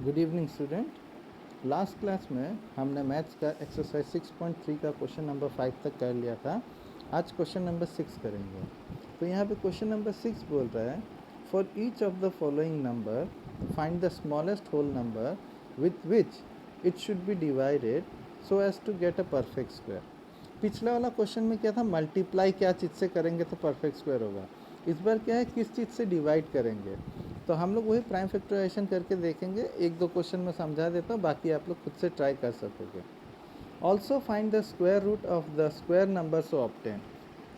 Good evening student. Last class में हमने maths का एक्सरसाइज 6.3 का क्वेश्चन नंबर 5 तक कर लिया था। आज क्वेश्चन नंबर 6 करेंगे। तो यहाँ पे क्वेश्चन नंबर 6 बोल रहा है, for each of the following number find the smallest whole number with which it should be divided so as to get a perfect square. पिछला वाला क्वेश्चन में क्या था, मल्टीप्लाई क्या चीज़ से करेंगे तो परफेक्ट स्क्वायर होगा। इस बार क्या है, किस चीज़ से डिवाइड करेंगे। तो हम लोग वही प्राइम फैक्टराइजेशन करके देखेंगे। एक दो क्वेश्चन में समझा देता हूँ, बाकी आप लोग खुद से ट्राई कर सकोगे। Also find the square root of the square number so obtain,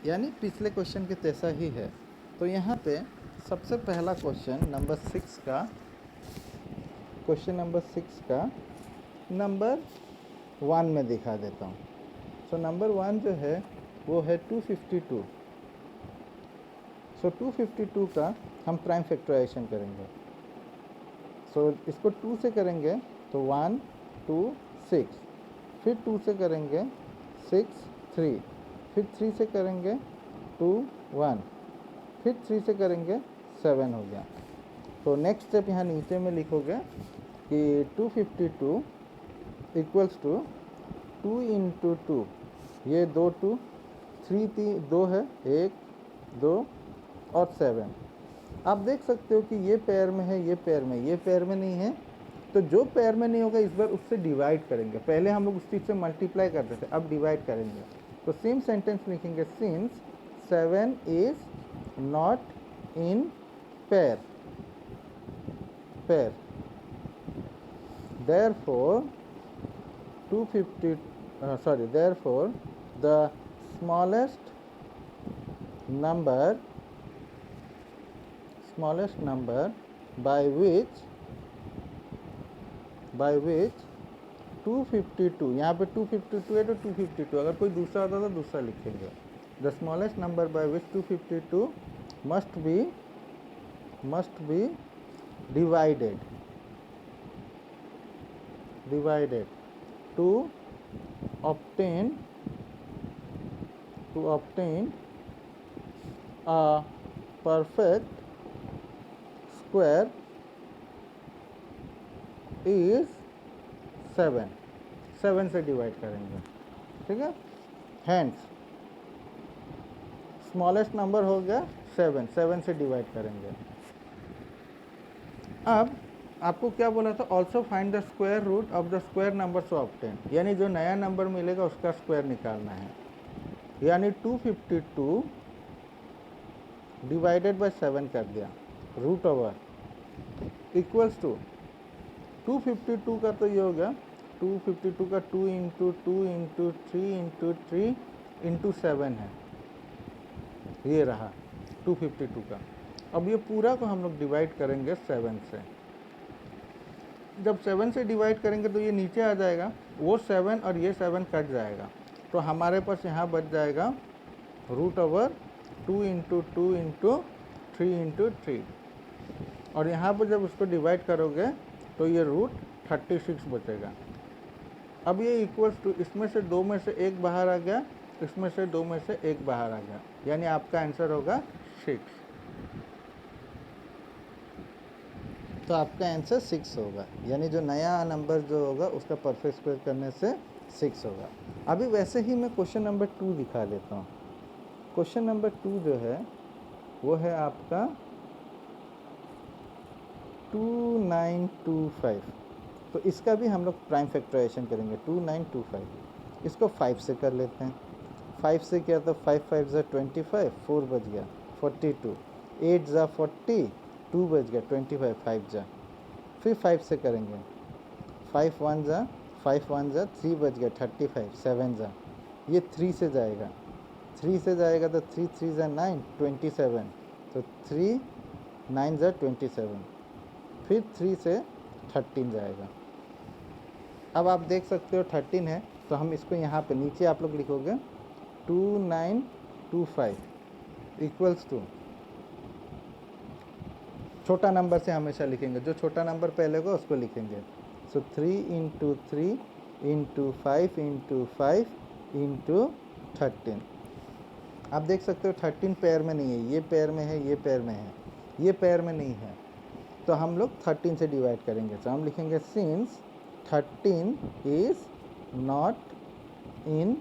यानी पिछले क्वेश्चन के जैसा ही है। तो यहाँ पे सबसे पहला क्वेश्चन नंबर 6 का, क्वेश्चन नंबर 6 का नंबर 1 में दिखा देता हूँ। सो नंबर 1 जो है वो है 252। सो 252 का हम प्राइम फैक्टराइजेशन करेंगे। सो इसको 2 से करेंगे तो 1 2 6, फिर 2 से करेंगे 6 3, फिर 3 से करेंगे 2 1, फिर 3 से करेंगे 7 हो गया। तो नेक्स्ट स्टेप यहाँ नीचे में लिखोगे कि 252 इक्वल्स टू 2 इंटू 2, ये 2 2 3 3 2 है, 1 2 और 7। आप देख सकते हो कि ये पेयर में है, ये पेयर में, ये पेयर में नहीं है। तो जो पेयर में नहीं होगा इस बार उससे डिवाइड करेंगे। पहले हम लोग उस चीज़ से मल्टीप्लाई करते थे, अब डिवाइड करेंगे। तो सेम सेंटेंस लिखेंगे, since 7 is not in pair pair therefore 250 therefore the smallest number by which 252, यहाँ पे 252 है तो 252, अगर कोई दूसरा होता तो दूसरा लिखेंगे। The smallest number by which 252 must be divided to obtain a perfect square is 7 से डिवाइड करेंगे, ठीक है। हैंस स्मॉलेस्ट नंबर हो गया 7 से डिवाइड करेंगे। अब आपको क्या बोला था, also find the square root of the square number so obtain, यानी जो नया नंबर मिलेगा उसका स्क्वायर निकालना है। यानी 252 डिवाइडेड बाय 7 कर दिया, रूट ओवर इक्वल्स टू 252 का तो ये हो गया 252 का 2 इंटू 3 इंटू 7 है, ये रहा 252 का। अब ये पूरा को हम लोग डिवाइड करेंगे 7 से। जब 7 से डिवाइड करेंगे तो ये नीचे आ जाएगा, वो 7 और ये 7 कट जाएगा। तो हमारे पास यहाँ बच जाएगा रूट ओवर 2 इंटू 3 और यहाँ पर जब उसको डिवाइड करोगे तो ये रूट 36 बचेगा। अब ये इक्वल्स टू, इसमें से 2 में से 1 बाहर आ गया, इसमें से 2 में से 1 बाहर आ गया, यानी आपका आंसर होगा 6। तो आपका आंसर 6 होगा, यानी जो नया नंबर जो होगा उसका परफेक्ट स्क्वायर करने से 6 होगा। अभी वैसे ही मैं क्वेश्चन नंबर 2 दिखा देता हूँ। क्वेश्चन नंबर 2 जो है वो है आपका 2925। तो इसका भी हम लोग प्राइम फैक्टराइजेशन करेंगे। 2925 इसको 5 से कर लेते हैं। 5 से किया तो 5 5 ज़ा 25, 4 बज गया 42, 8 ज़ा 40, 2 बज गया 25, 5 ज़ा, फिर 5 से करेंगे 5 1 ज़ा 3 बज गया 35, 7 ज़ा, ये 3 से जाएगा, 3 से जाएगा तो 3 3 ज़ा 9 27, तो 3 9 ज़ा 27, फिर 3 से 13 जाएगा। अब आप देख सकते हो 13 है, तो हम इसको यहाँ पे नीचे आप लोग लिखोगे 2925 इक्वल्स टू, छोटा नंबर से हमेशा लिखेंगे, जो छोटा नंबर पहले होगा उसको लिखेंगे। सो 3 इंटू 3 इंटू 5 इंटू 5 इंटू 13। आप देख सकते हो 13 पेयर में नहीं है, ये पेयर में है, ये पेयर में है, ये पेयर में नहीं है। तो हम लोग 13 से डिवाइड करेंगे। तो हम लिखेंगे since 13 is not in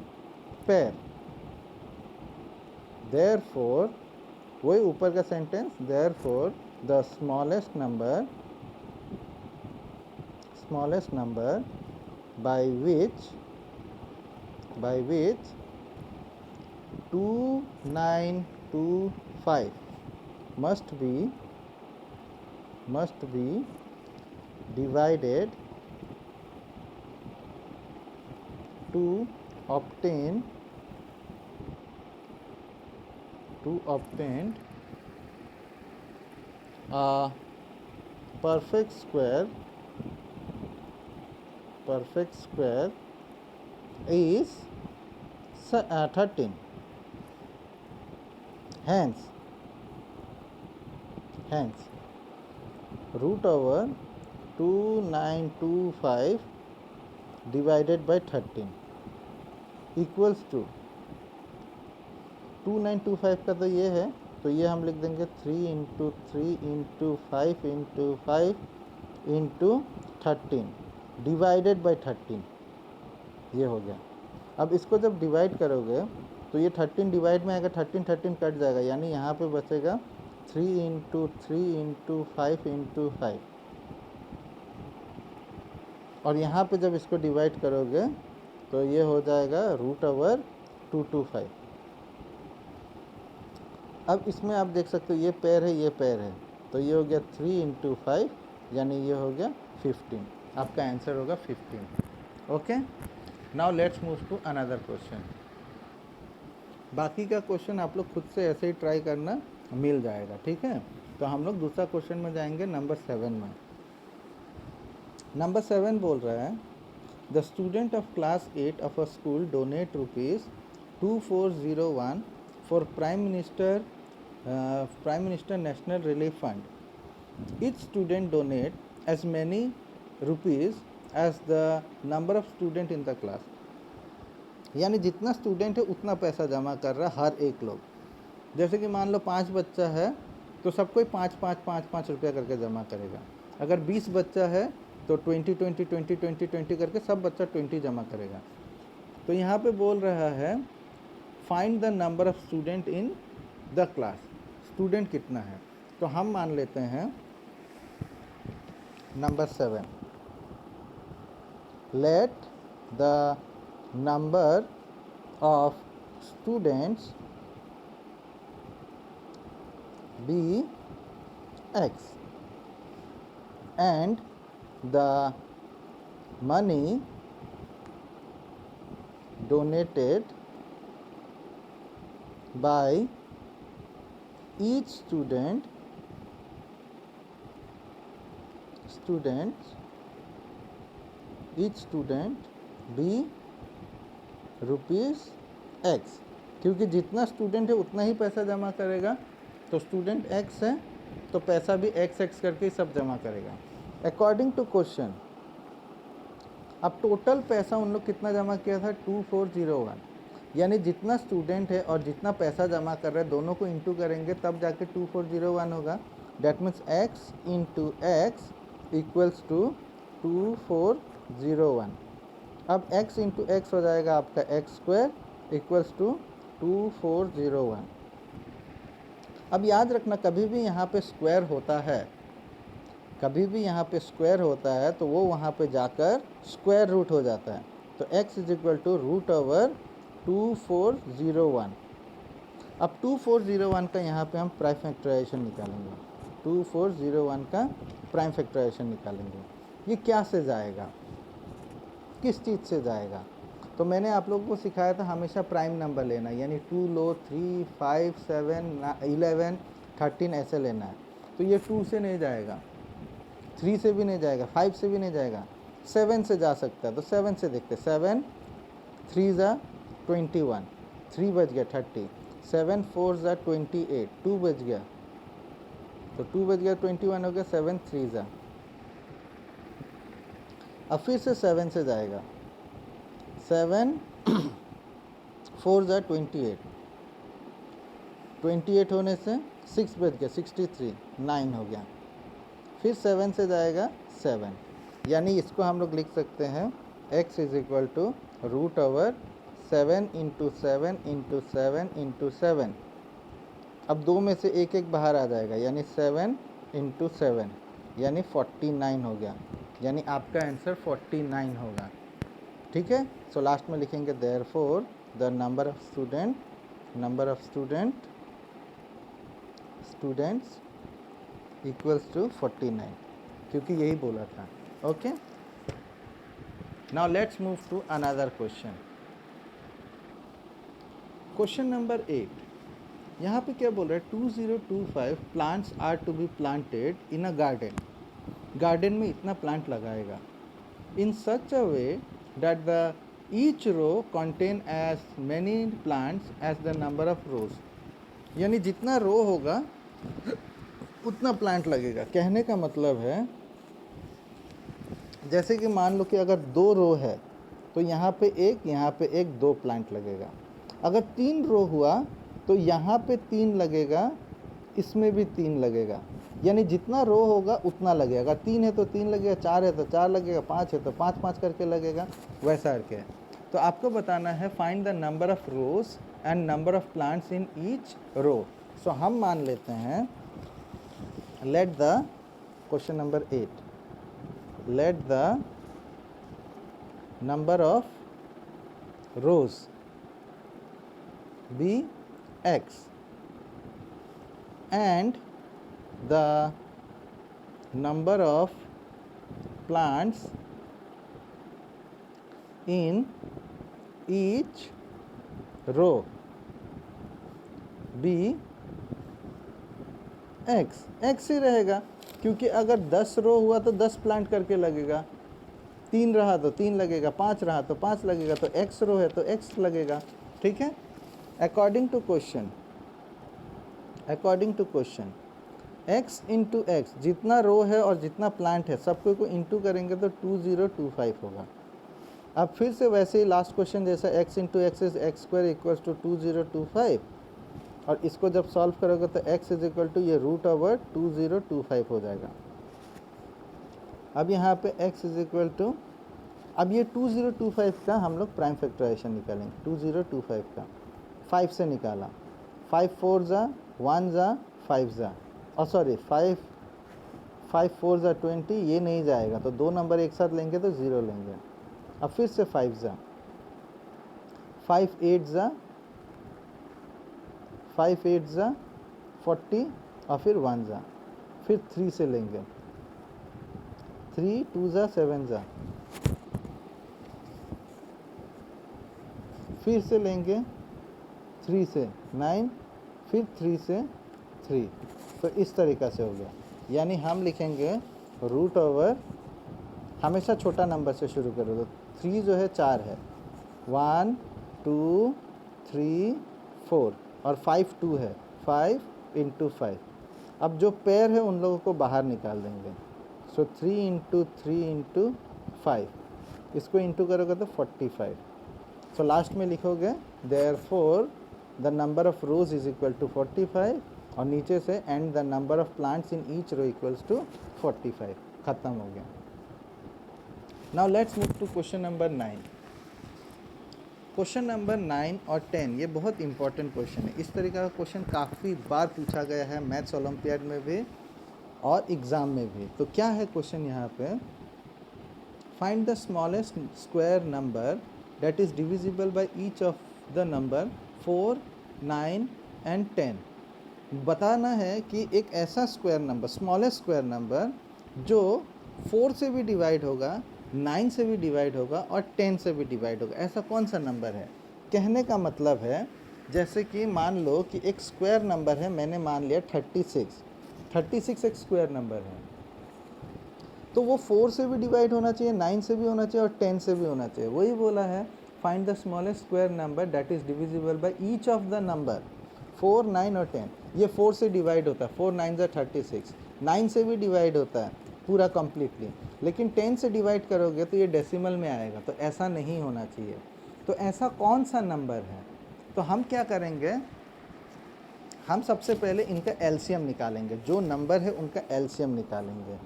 pair, therefore, वही ऊपर का sentence, therefore the smallest number by which 2925 must be divided to obtain a perfect square is 13. Hence root over 2925 divided by 13 equals to 2925 का तो ये है, तो ये हम लिख देंगे 3 into 3 into 5 into 5 into 13 divided by 13, ये हो गया। अब इसको जब डिवाइड करोगे तो ये 13 डिवाइड में आएगा, 13 कट जाएगा, यानी यहाँ पे बचेगा 3 इंटू 3 इंटू 5 इंटू 5, और यहाँ पे जब इसको डिवाइड करोगे तो ये हो जाएगा रूट ओवर 225। अब इसमें आप देख सकते हो ये पेयर है, ये पेयर है, तो ये हो गया 3 इंटू 5, यानी ये हो गया 15। आपका आंसर होगा 15। Okay, now let's move to another question. बाकी का क्वेश्चन आप लोग खुद से ऐसे ही ट्राई करना, मिल जाएगा, ठीक है। तो हम लोग दूसरा क्वेश्चन में जाएंगे, नंबर 7 में। नंबर 7 बोल रहा है the student of class 8 of a school donate ₹2401 for prime minister national relief fund. Each student donate as many rupees as the number of student in the class। यानी जितना student है उतना पैसा जमा कर रहा है हर एक लोग। जैसे कि मान लो 5 बच्चा है तो सब कोई 5 रुपया करके जमा करेगा। अगर 20 बच्चा है तो 20 करके सब बच्चा 20 जमा करेगा। तो यहाँ पे बोल रहा है find the number of student in the class, student कितना है। तो हम मान लेते हैं number 7, let the number of students be x and the money donated by each student be ₹x, क्योंकि जितना स्टूडेंट है उतना ही पैसा जमा करेगा। तो स्टूडेंट x है तो पैसा भी x करके ही सब जमा करेगा अकॉर्डिंग टू क्वेश्चन। अब टोटल पैसा उन लोग कितना जमा किया था 2401, यानी जितना स्टूडेंट है और जितना पैसा जमा कर रहे हैं दोनों को इंटू करेंगे तब जाके 2401 होगा। That means x into x equals to 2401। अब x इंटू एक्स हो जाएगा आपका x² इक्वल्स टू 2401। अब याद रखना कभी भी यहाँ पे स्क्वायर होता है, तो वो वहाँ पे जाकर स्क्वायर रूट हो जाता है। तो x is equal to root over 2401। अब 2401 का यहाँ पे हम प्राइम फैक्टराइजेशन निकालेंगे। 2401 का प्राइम फैक्टराइजेशन निकालेंगे। ये क्या से जाएगा, किस चीज़ से जाएगा? तो मैंने आप लोगों को सिखाया था हमेशा प्राइम नंबर लेना, यानी 2 लो, 3, 5, 7, 11, 13 ऐसे लेना है। तो ये 2 से नहीं जाएगा, 3 से भी नहीं जाएगा, 5 से भी नहीं जाएगा, 7 से जा सकता है। तो 7 से देखते, 7 3 ज़ा 21, 3 बज गया 30, 7 4 ज़ा 28, 2 बज गया, तो 2 बज गया 21 हो गया, 7 3 ज़ा। अब फिर से 7 से जाएगा, 7 4 ज़ा 28, 28 होने से 6 बज गया 63, 9 हो गया। फिर 7 से जाएगा 7, यानी इसको हम लोग लिख सकते हैं x is equal to root over 7 into 7 into 7 into 7। अब दो में से एक एक बाहर आ जाएगा, यानी 7 इंटू 7 यानी 49 हो गया, यानी आपका आंसर 49 होगा। ठीक है, सो लास्ट में लिखेंगे therefore the number of students equals to 49, क्योंकि यही बोला था। Okay, now let's move to another question number 8। यहाँ पे क्या बोल रहा है, 2025 plants are to be planted in a garden में इतना प्लांट लगाएगा in such a way that the each row contain as many plants as the number of rows, यानी जितना रो होगा उतना प्लांट लगेगा। कहने का मतलब है जैसे कि मान लो कि अगर 2 रो है तो यहाँ पे एक 2 प्लांट लगेगा। अगर 3 रो हुआ तो यहाँ पे 3 लगेगा, इसमें भी 3 लगेगा, यानी जितना रो होगा उतना लगेगा। अगर 3 है तो 3 लगेगा, 4 है तो 4 लगेगा, 5 है तो 5 करके लगेगा, वैसा करके। तो आपको बताना है find the number of rows and number of plants in each row. So हम मान लेते हैं, let the question number 8, let the number of rows be x and the number of plants in each row be x ही रहेगा, क्योंकि अगर 10 रो हुआ तो 10 plant करके लगेगा, 3 रहा तो 3 लगेगा, 5 रहा तो 5 लगेगा, तो x रो है तो x लगेगा। ठीक है, according to question x into x, जितना रो है और जितना प्लांट है सबको को इंटू करेंगे तो 2025 होगा। अब फिर से वैसे ही लास्ट क्वेश्चन जैसा x into x is x square equals to 2025, और इसको जब सॉल्व करोगे तो x इज इक्वल टू ये रूट ओवर 2025 हो जाएगा। अब यहाँ पे x इज इक्वल टू, अब ये 2025 का हम लोग प्राइम फैक्टराइजेशन निकालेंगे। 2025 का 5 से निकाला, 5 4 जा 1 जा 5 जा, और सॉरी 5 4 जा 20, ये नहीं जाएगा तो 2 नंबर एक साथ लेंगे तो 0 लेंगे। अब फिर से 5 जा 5 8 जा 40, और फिर 1 जा, फिर 3 से लेंगे, 3 2 जा 7 जा, फिर से लेंगे 3 से 9, फिर 3 से 3, तो इस तरीक़ा से हो गया। यानी हम लिखेंगे रूट ओवर, हमेशा छोटा नंबर से शुरू करो, तो 3 जो है 4 है, 1 2 3 4, और 5 2 है, 5 इंटू 5। अब जो पेयर है उन लोगों को बाहर निकाल देंगे, सो 3 इंटू 3 इंटू 5, इसको इंटू करोगे तो 45। सो लास्ट में लिखोगे therefore the number of rows is equal to 45, और नीचे से and the number of plants in each row equals to 45। ख़त्म हो गया। Now let's move to question number 9। Question number 9 और 10 ये बहुत इंपॉर्टेंट क्वेश्चन है। इस तरीके का क्वेश्चन काफ़ी बार पूछा गया है मैथ्स ओलंपियाड में भी और एग्ज़ाम में भी। तो क्या है क्वेश्चन यहाँ पे, find the smallest square number that is divisible by each of the number 4 9 and 10। बताना है कि एक ऐसा square number, smallest square number जो 4 से भी डिवाइड होगा, 9 से भी डिवाइड होगा और 10 से भी डिवाइड होगा, ऐसा कौन सा नंबर है। कहने का मतलब है जैसे कि मान लो कि एक स्क्वायर नंबर है, मैंने मान लिया 36 एक स्क्वायर नंबर है, तो वो 4 से भी डिवाइड होना चाहिए, 9 से भी होना चाहिए और 10 से भी होना चाहिए। वही बोला है find the smallest square number that is divisible by each of the number 4 9 और 10। ये 4 से डिवाइड होता है, 4 9 जा 36, 9 से भी डिवाइड होता है पूरा कम्प्लीटली, लेकिन 10 से डिवाइड करोगे तो ये डेसिमल में आएगा, तो ऐसा नहीं होना चाहिए। तो ऐसा कौन सा नंबर है, तो हम क्या करेंगे, हम सबसे पहले इनका एलसीएम निकालेंगे, जो नंबर है उनका एलसीएम निकालेंगे।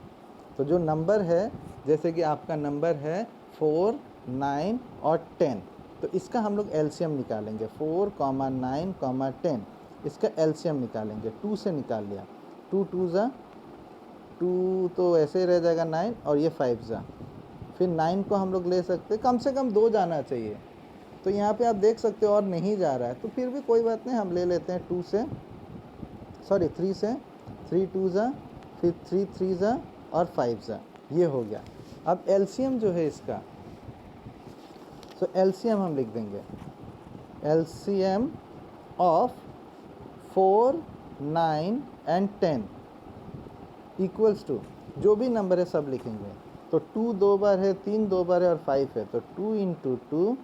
तो जो नंबर है, जैसे कि आपका नंबर है 4, 9 और 10, तो इसका हम लोग एलसीएम निकालेंगे। 4, 9, 10 इसका एलसीएम निकालेंगे। 2 से निकाल लिया, 2 2 ज़ा 2 तो ऐसे ही रह जाएगा 9, और ये 5 ज़ा, फिर 9 को हम लोग ले सकते, कम से कम 2 जाना चाहिए। तो यहाँ पे आप देख सकते हो और नहीं जा रहा है, तो फिर भी कोई बात नहीं, हम ले लेते हैं 3 से, 3 2 ज़ा, फिर 3 3 ज़ा और 5 ज़ा, ये हो गया। अब एलसीएम जो है इसका, तो एलसीएम हम लिख देंगे, LCM of 4, 9 and 10 equals to, जो भी नंबर है सब लिखेंगे। तो 2 2 बार है, 3 2 बार है और 5 है, तो 2 × 2,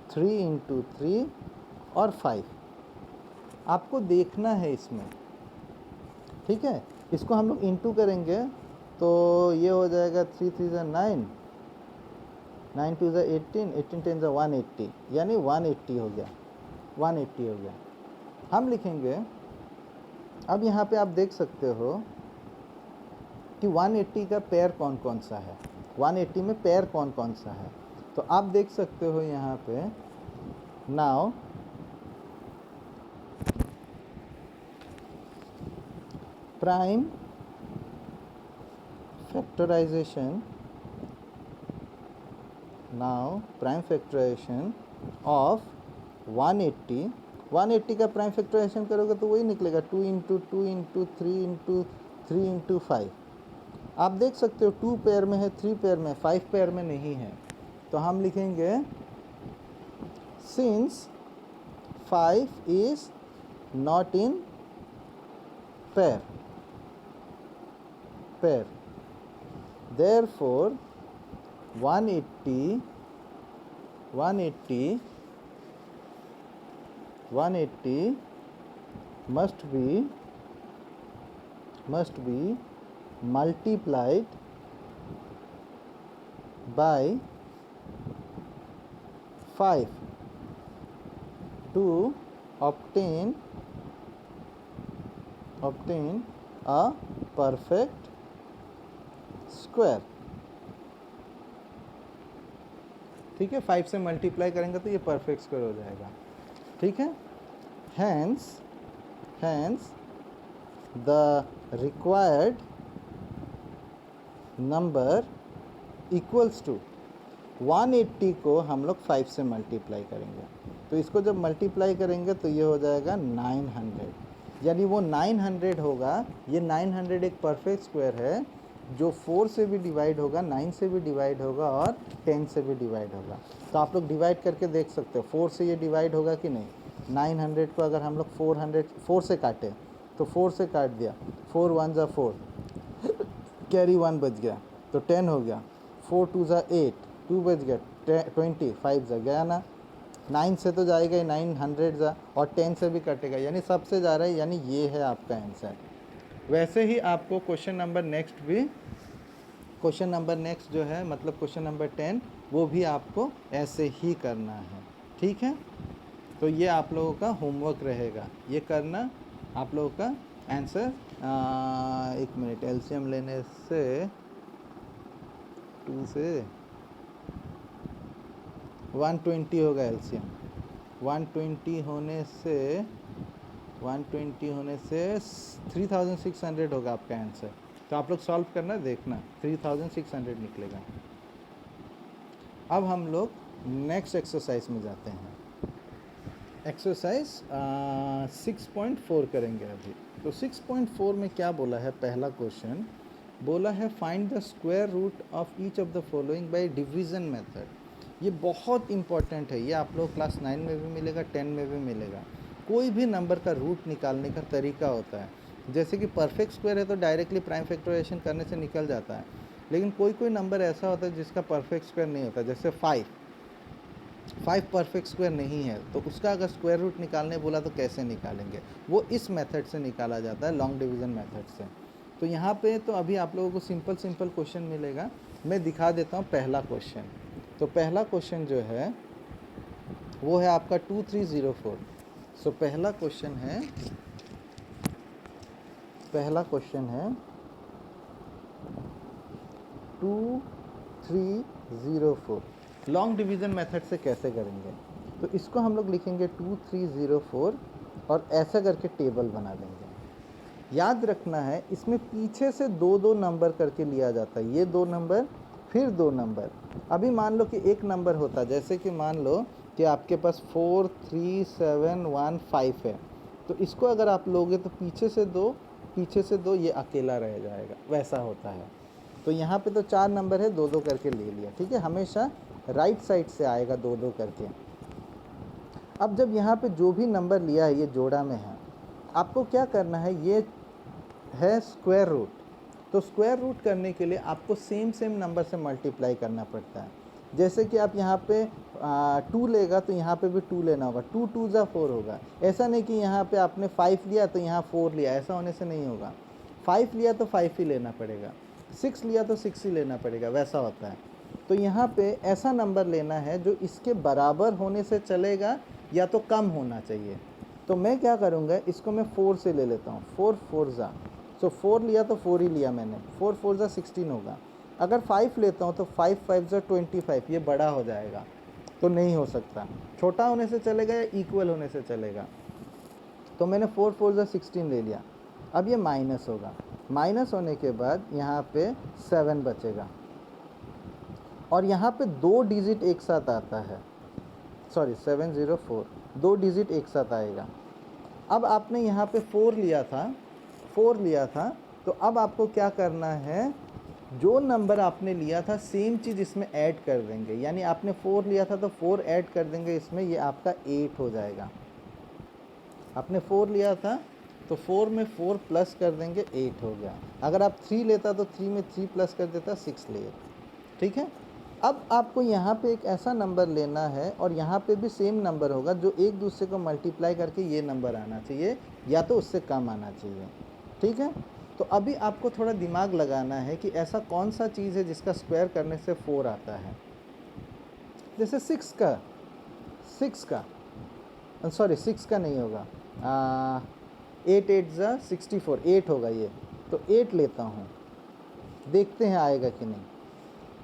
3 × 3 और 5 आपको देखना है इसमें, ठीक है। इसको हम लोग इंटू करेंगे तो ये हो जाएगा 3 3 ज़ा 9, 9 2 ज़ा 18, 18 10 ज़ा 180, यानी 180 हो गया, 180 हो गया। हम लिखेंगे, अब यहाँ पे आप देख सकते हो कि 180 का पेयर कौन कौन सा है, 180 में पेयर कौन कौन सा है। तो आप देख सकते हो यहाँ पे, now prime factorization, now prime factorization of 180 का प्राइम फैक्टराइजेशन करोगे तो वही निकलेगा, 2 × 2 × 3 × 3 × 5। आप देख सकते हो 2 पेयर में है, 3 पेयर में, 5 पेयर में नहीं है। तो हम लिखेंगे since 5 is not in pair, therefore 180 must be multiplied by 5 to obtain a perfect square, ठीक है। 5 से मल्टीप्लाई करेंगे तो ये परफेक्ट स्क्वायर हो जाएगा, ठीक है। Hence the required number equals to, 180 को हम लोग 5 से मल्टीप्लाई करेंगे, तो इसको जब मल्टीप्लाई करेंगे तो ये हो जाएगा 900, यानी वो 900 होगा। ये 900 एक परफेक्ट स्क्वायर है जो 4 से भी डिवाइड होगा, 9 से भी डिवाइड होगा और 10 से भी डिवाइड होगा। तो आप लोग डिवाइड करके देख सकते हो 4 से ये डिवाइड होगा कि नहीं। 900 को अगर हम लोग 4 से काटे तो 4 से काट दिया, 4 1 ज़ा 4, कैरी 1 बच गया तो 10 हो गया, 4 2 ज़ा 8, 2 बच गया 20, 5 ज़ा गया ना, 9 से तो जाएगा ही 900 ज़ा, और 10 से भी कटेगा, यानी सबसे जा रहा है, यानी ये है आपका आंसर। वैसे ही आपको क्वेश्चन नंबर नेक्स्ट जो है, मतलब क्वेश्चन नंबर 10, वो भी आपको ऐसे ही करना है, ठीक है। तो ये आप लोगों का होमवर्क रहेगा, ये करना आप लोगों का आंसर। 1 मिनट, एलसीएम लेने से 2 से 120 होगा एलसीएम, 120 होने से 3600 होगा आपका आंसर। तो आप लोग सॉल्व करना, देखना 3600 निकलेगा। अब हम लोग नेक्स्ट एक्सरसाइज में जाते हैं। एक्सरसाइज 6.4 करेंगे अभी। तो 6.4 में क्या बोला है, पहला क्वेश्चन बोला है find the square root of each of the following by division method. ये बहुत इंपॉर्टेंट है, ये आप लोग क्लास 9 में भी मिलेगा, 10 में भी मिलेगा। कोई भी नंबर का रूट निकालने का तरीका होता है, जैसे कि परफेक्ट स्क्वायर है तो डायरेक्टली प्राइम फैक्टराइजेशन करने से निकल जाता है, लेकिन कोई नंबर ऐसा होता है जिसका परफेक्ट स्क्वायर नहीं होता, जैसे 5 परफेक्ट स्क्वायर नहीं है, तो उसका अगर स्क्वायर रूट निकालने बोला तो कैसे निकालेंगे, वो इस मेथड से निकाला जाता है, लॉन्ग डिवीज़न मेथड से। तो यहाँ पे तो अभी आप लोगों को सिंपल क्वेश्चन मिलेगा, मैं दिखा देता हूँ पहला क्वेश्चन। तो पहला क्वेश्चन जो है वो है आपका 2304। सो पहला क्वेश्चन है पहला क्वेश्चन है 2304। लॉन्ग डिवीज़न मेथड से कैसे करेंगे? तो इसको हम लोग लिखेंगे 2304 और ऐसा करके टेबल बना देंगे। याद रखना है इसमें पीछे से दो दो नंबर करके लिया जाता है, ये 2 नंबर फिर 2 नंबर। अभी मान लो कि एक नंबर होता, जैसे कि मान लो कि आपके पास 43715 है, तो इसको अगर आप लोगे तो पीछे से दो ये अकेला रह जाएगा, वैसा होता है। तो यहाँ पे तो 4 नंबर है, 2 2 करके ले लिया, ठीक है। हमेशा राइट साइड से आएगा 2 2 करके। अब जब यहाँ पे जो भी नंबर लिया है ये जोड़ा में है, आपको क्या करना है, ये है स्क्वायर रूट। तो स्क्वायर रूट करने के लिए आपको सेम नंबर से मल्टीप्लाई करना पड़ता है। जैसे कि आप यहाँ पे 2 लेगा तो यहाँ पे भी 2 लेना होगा, 2 2 ज़ा 4 होगा। ऐसा नहीं कि यहाँ पे आपने 5 लिया तो यहाँ 4 लिया, ऐसा होने से नहीं होगा। 5 लिया तो 5 ही लेना पड़ेगा, 6 लिया तो 6 ही लेना पड़ेगा, वैसा होता है। तो यहाँ पे ऐसा नंबर लेना है जो इसके बराबर होने से चलेगा या तो कम होना चाहिए। तो मैं क्या करूँगा, इसको मैं 4 से ले लेता हूँ, 4 4 ज़ा, सो 4 लिया तो 4 ही लिया मैंने, 4 4 ज़ा 16 होगा। अगर 5 लेता हूँ तो 5 5 ज़ा 25, ये बड़ा हो जाएगा, तो नहीं हो सकता। छोटा होने से चलेगा या इक्वल होने से चलेगा। तो मैंने 4 4 ज़ा 16 ले लिया। अब ये माइनस होगा, माइनस होने के बाद यहाँ पे 7 बचेगा और यहाँ पे 2 डिजिट एक साथ आता है, सॉरी 704, 2 डिजिट एक साथ आएगा। अब आपने यहाँ पे 4 लिया था, तो अब आपको क्या करना है, जो नंबर आपने लिया था सेम चीज़ इसमें ऐड कर देंगे। यानी आपने 4 लिया था तो 4 ऐड कर देंगे इसमें, ये आपका 8 हो जाएगा। आपने 4 लिया था तो 4 में 4 प्लस कर देंगे, 8 हो गया। अगर आप 3 लेता तो 3 में 3 प्लस कर देता, 6 ले, ठीक है। अब आपको यहाँ पे एक ऐसा नंबर लेना है और यहाँ पे भी सेम नंबर होगा जो एक दूसरे को मल्टीप्लाई करके ये नंबर आना चाहिए या तो उससे कम आना चाहिए, ठीक है। तो अभी आपको थोड़ा दिमाग लगाना है कि ऐसा कौन सा चीज़ है जिसका स्क्वायर करने से 4 आता है। जैसे 6 का नहीं होगा, 8 8 ज़ा 64, 8 होगा ये, तो 8 लेता हूँ, देखते हैं आएगा कि नहीं।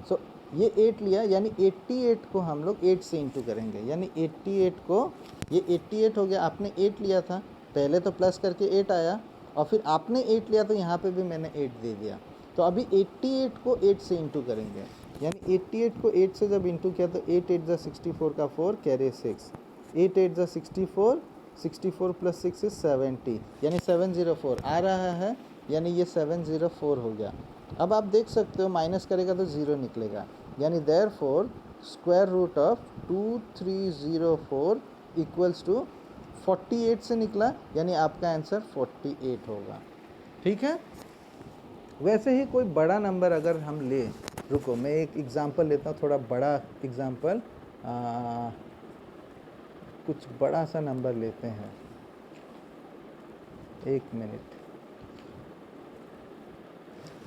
सो ये 8 लिया, यानी 88 को हम लोग 8 से इंटू करेंगे, यानी 88 को, ये 88 हो गया। आपने 8 लिया था, पहले तो प्लस करके 8 आया और फिर आपने 8 लिया तो यहाँ पे भी मैंने 8 दे दिया। तो अभी 88 को 8 से इंटू करेंगे, यानी 88 को 8 से जब इंटू किया तो 8 8 ज़ा 64 का 4 कैरी 6, 8 8 ज़ा 64, 64 प्लस 6 इज 70, यानी 704 आ रहा है, यानी ये 704 हो गया। अब आप देख सकते हो माइनस करेगा तो 0 निकलेगा, यानी therefore square root of 2304 equals to 48 से निकला, यानी आपका आंसर 48 होगा, ठीक है। वैसे ही कोई बड़ा नंबर अगर हम ले, रुको मैं एक एग्जांपल लेता हूँ, थोड़ा बड़ा एग्जांपल, कुछ बड़ा सा नंबर लेते हैं, 1 मिनट।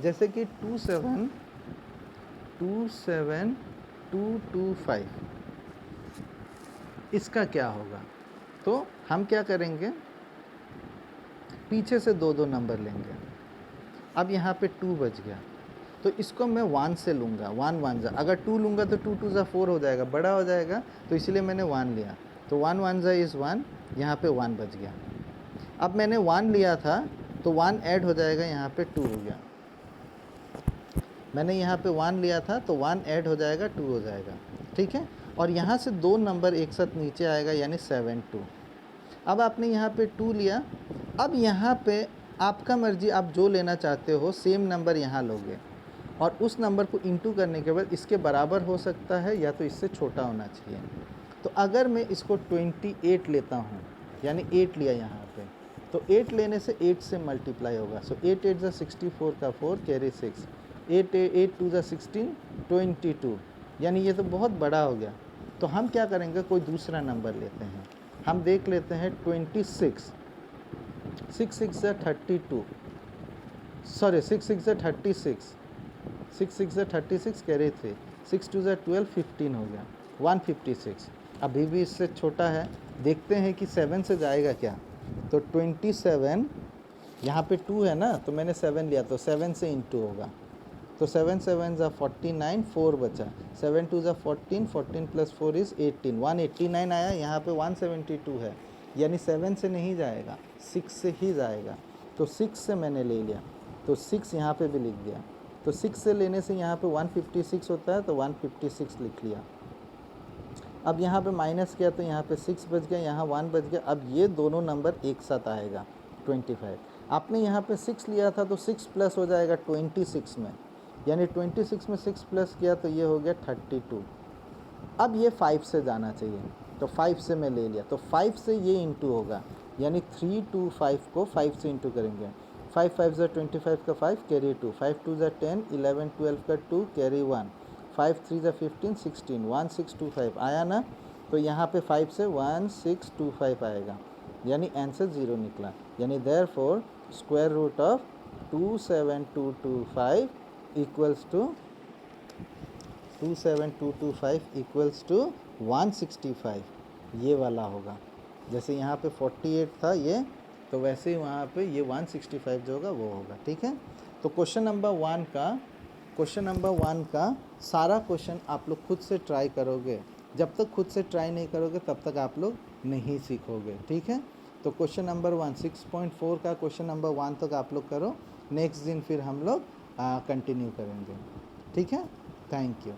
जैसे कि 27225, इसका क्या होगा? तो हम क्या करेंगे, पीछे से 2 2 नंबर लेंगे। अब यहाँ पे 2 बच गया, तो इसको मैं 1 से लूँगा, 1 1 ज़ा, अगर 2 लूँगा तो 2 2 ज़ा 4 हो जाएगा, बड़ा हो जाएगा, तो इसलिए मैंने 1 लिया। तो 1 1 ज़ा इज़ 1, यहाँ पे 1 बच गया। अब मैंने 1 लिया था तो 1 ऐड हो जाएगा, यहाँ पे 2 हो गया। मैंने यहाँ पे 1 लिया था तो 1 ऐड हो जाएगा, 2 हो जाएगा, ठीक है। और यहाँ से 2 नंबर एक साथ नीचे आएगा, यानी 7 2। अब आपने यहाँ पे 2 लिया, अब यहाँ पे आपका मर्जी, आप जो लेना चाहते हो सेम नंबर यहाँ लोगे और उस नंबर को इंटू करने के बाद इसके बराबर हो सकता है या तो इससे छोटा होना चाहिए। तो अगर मैं इसको 28 लेता हूँ, यानी 8 लिया यहाँ पे, तो 8 लेने से 8 से मल्टीप्लाई होगा। सो 8 8 ज़ा 64 का 4 कैरी 6, 8 8 2 ज़ा 16, 22, यानी ये तो बहुत बड़ा हो गया। तो हम क्या करेंगे, कोई दूसरा नंबर लेते हैं, हम देख लेते हैं 26, 6 6 ज़ा 32, सॉरी 6 6 ज़ा 36, 6 6 ज़ा 36 कैरी 3, 6 2 ज़ा 12, 15 हो गया, 156। अभी भी इससे छोटा है, देखते हैं कि 7 से जाएगा क्या। तो 27 यहाँ पे 2 है ना, तो मैंने 7 लिया, तो 7 से इंटू होगा, तो 7 7 ज़ा 49, 4 बचा, 7 2 ज़ा 14, 14 प्लस 4 इज़ 18, 189 आया, यहाँ पे 172 है, यानी 7 से नहीं जाएगा, 6 से ही जाएगा, तो 6 से मैंने ले लिया, तो 6 यहाँ पे भी लिख दिया, तो 6 से लेने से यहाँ पे 156 होता है, तो 156 लिख लिया। अब यहाँ पे माइनस किया तो यहाँ पे 6 बच गया, यहाँ 1 बच गया, अब ये दोनों नंबर एक साथ आएगा 25। आपने यहाँ पे 6 लिया था तो 6 प्लस हो जाएगा 26 में, यानी 26 में 6 प्लस किया तो ये हो गया 32। अब ये 5 से जाना चाहिए, तो 5 से मैं ले लिया, तो 5 से ये इंटू होगा, यानी 325 को 5 से इंटू करेंगे, 5 5 ज़ा 25 का 5 कैरी 2, 5 2 ज़ा 10, 11 12 का 2 कैरी 1, 5 3 ज़ा 15 16, 1625 आया ना, तो यहाँ पे 5 से 1625 आएगा, यानी आंसर 0 निकला, यानी therefore square root of 27225 equals to 27225 equals to 165, ये वाला होगा। जैसे यहाँ पे 48 था ये, तो वैसे ही वहाँ पे ये 165 जो होगा वो होगा। ठीक है, तो क्वेश्चन नंबर 1 का सारा क्वेश्चन आप लोग खुद से ट्राई करोगे, जब तक खुद से ट्राई नहीं करोगे तब तक आप लोग नहीं सीखोगे। ठीक है, तो क्वेश्चन नंबर 1 6.4 का क्वेश्चन नंबर 1 तक आप लोग करो, नेक्स्ट दिन फिर हम लोग कंटिन्यू करेंगे। ठीक है, थैंक यू।